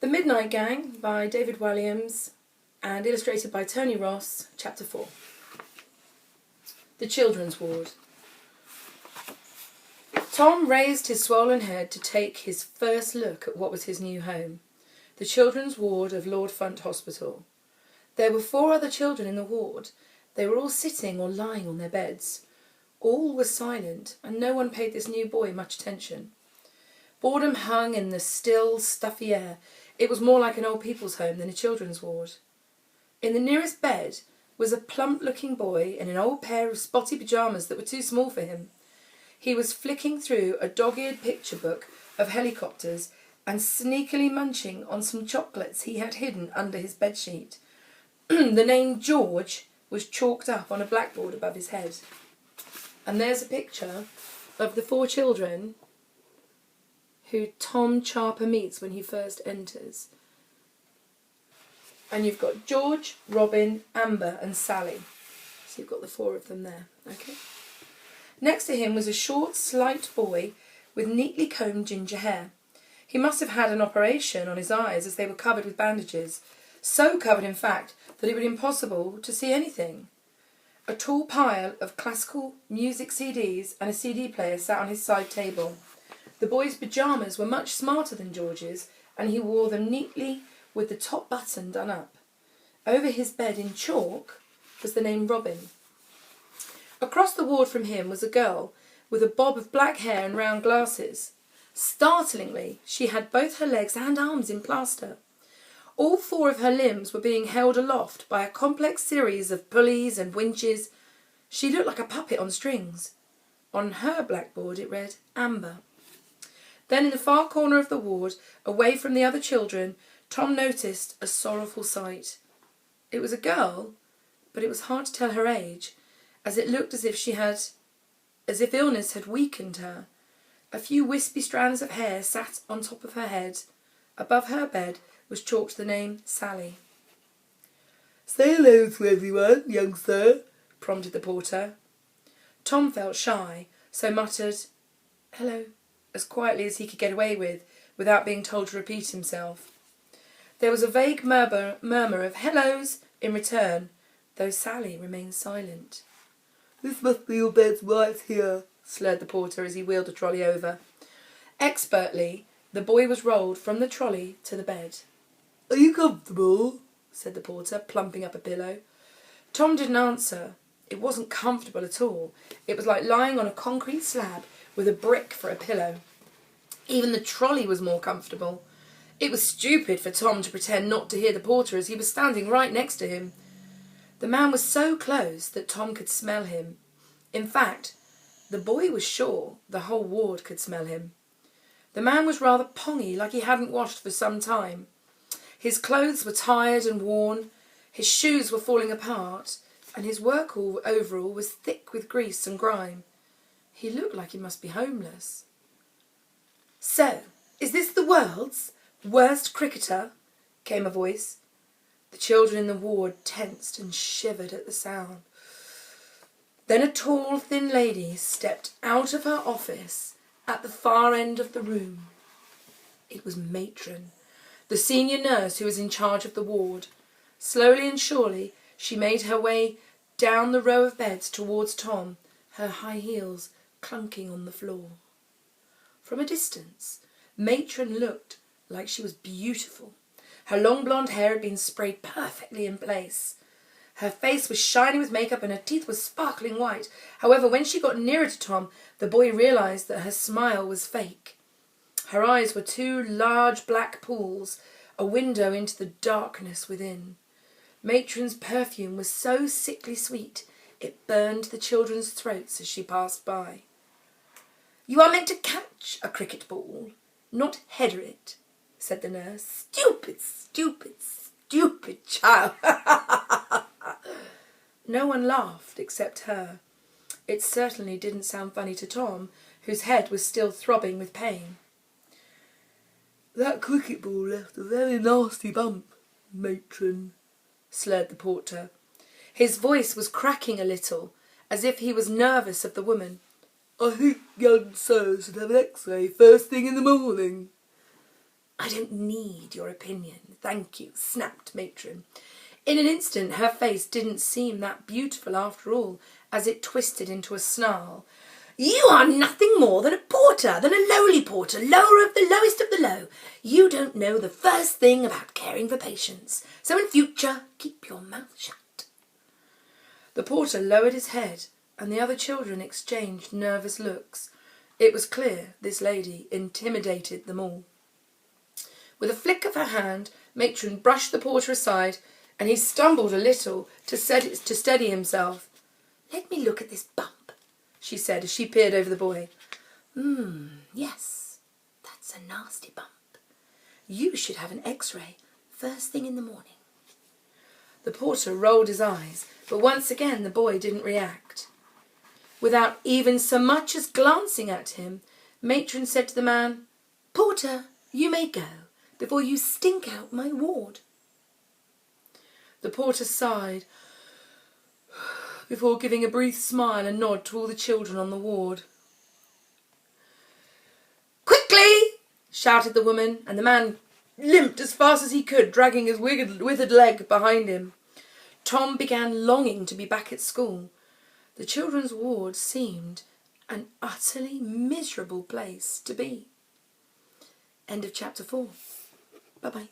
The Midnight Gang by David Walliams and illustrated by Tony Ross, Chapter 4. The Children's Ward. Tom raised his swollen head to take his first look at what was his new home, the Children's Ward of Lord Funt Hospital. There were 4 other children in the ward. They were all sitting or lying on their beds. All was silent, and no one paid this new boy much attention. Boredom hung in the still, stuffy air. It was more like an old people's home than a children's ward. In the nearest bed was a plump-looking boy in an old pair of spotty pyjamas that were too small for him. He was flicking through a dog-eared picture book of helicopters and sneakily munching on some chocolates he had hidden under his bedsheet. The name George was chalked up on a blackboard above his head. And there's a picture of the 4 children who Tom Charper meets when he first enters. And you've got George, Robin, Amber and Sally. So you've got the 4 of them there. Okay. Next to him was a short, slight boy with neatly combed ginger hair. He must have had an operation on his eyes as they were covered with bandages. So covered, in fact, that it was impossible to see anything. A tall pile of classical music CDs and a CD player sat on his side table. The boy's pyjamas were much smarter than George's, and he wore them neatly with the top button done up. Over his bed in chalk was the name Robin. Across the ward from him was a girl with a bob of black hair and round glasses. Startlingly, she had both her legs and arms in plaster. All 4 of her limbs were being held aloft by a complex series of pulleys and winches. She looked like a puppet on strings. On her blackboard it read Amber. Then in the far corner of the ward, away from the other children, Tom noticed a sorrowful sight. It was a girl, but it was hard to tell her age, as it looked as if illness had weakened her. A few wispy strands of hair sat on top of her head. Above her bed was chalked the name Sally. "Say hello to everyone, young sir," prompted the porter. Tom felt shy, so muttered, "Hello," as quietly as he could get away with, without being told to repeat himself. There was a vague murmur of hellos in return, though Sally remained silent. "This must be your beds right here," slurred the porter as he wheeled the trolley over. Expertly, the boy was rolled from the trolley to the bed. "Are you comfortable?" said the porter, plumping up a pillow. Tom didn't answer. It wasn't comfortable at all. It was like lying on a concrete slab with a brick for a pillow. Even the trolley was more comfortable. It was stupid for Tom to pretend not to hear the porter as he was standing right next to him. The man was so close that Tom could smell him. In fact, the boy was sure the whole ward could smell him. The man was rather pongy, like he hadn't washed for some time. His clothes were tired and worn, his shoes were falling apart, and his work overall was thick with grease and grime. He looked like he must be homeless. "So, is this the world's worst cricketer?" came a voice. The children in the ward tensed and shivered at the sound. Then a tall, thin lady stepped out of her office at the far end of the room. It was Matron, the senior nurse who was in charge of the ward. Slowly and surely she made her way down the row of beds towards Tom, her high heels clunking on the floor. From a distance, Matron looked like she was beautiful. Her long blonde hair had been sprayed perfectly in place. Her face was shiny with makeup and her teeth were sparkling white. However, when she got nearer to Tom, the boy realised that her smile was fake. Her eyes were 2 large black pools, a window into the darkness within. Matron's perfume was so sickly sweet, it burned the children's throats as she passed by. "You are meant to catch a cricket ball, not header it," said the nurse. "Stupid, stupid, stupid child." No one laughed except her. It certainly didn't sound funny to Tom, whose head was still throbbing with pain. "That cricket ball left a very nasty bump, Matron," slurred the porter. His voice was cracking a little, as if he was nervous of the woman. "I think young sir should have an X-ray first thing in the morning." I don't need your opinion, thank you, snapped Matron. In an instant her face didn't seem that beautiful after all, as it twisted into a snarl. You are nothing more than a porter, than a lowly porter, lower of the lowest of the low. You don't know the first thing about caring for patients, so in future keep your mouth shut. The porter lowered his head, and the other children exchanged nervous looks. It was clear this lady intimidated them all. With a flick of her hand, Matron brushed the porter aside, and he stumbled a little to steady himself. Let me look at this bump, she said as she peered over the boy. Yes, that's a nasty bump. You should have an X-ray first thing in the morning. The porter rolled his eyes, but once again the boy didn't react. Without even so much as glancing at him, Matron said to the man, Porter, you may go, before you stink out my ward. The porter sighed, before giving a brief smile and nod to all the children on the ward. Quickly! Shouted the woman, and the man limped as fast as he could, dragging his withered leg behind him. Tom began longing to be back at school. The children's ward seemed an utterly miserable place to be. End of chapter 4. Bye-bye.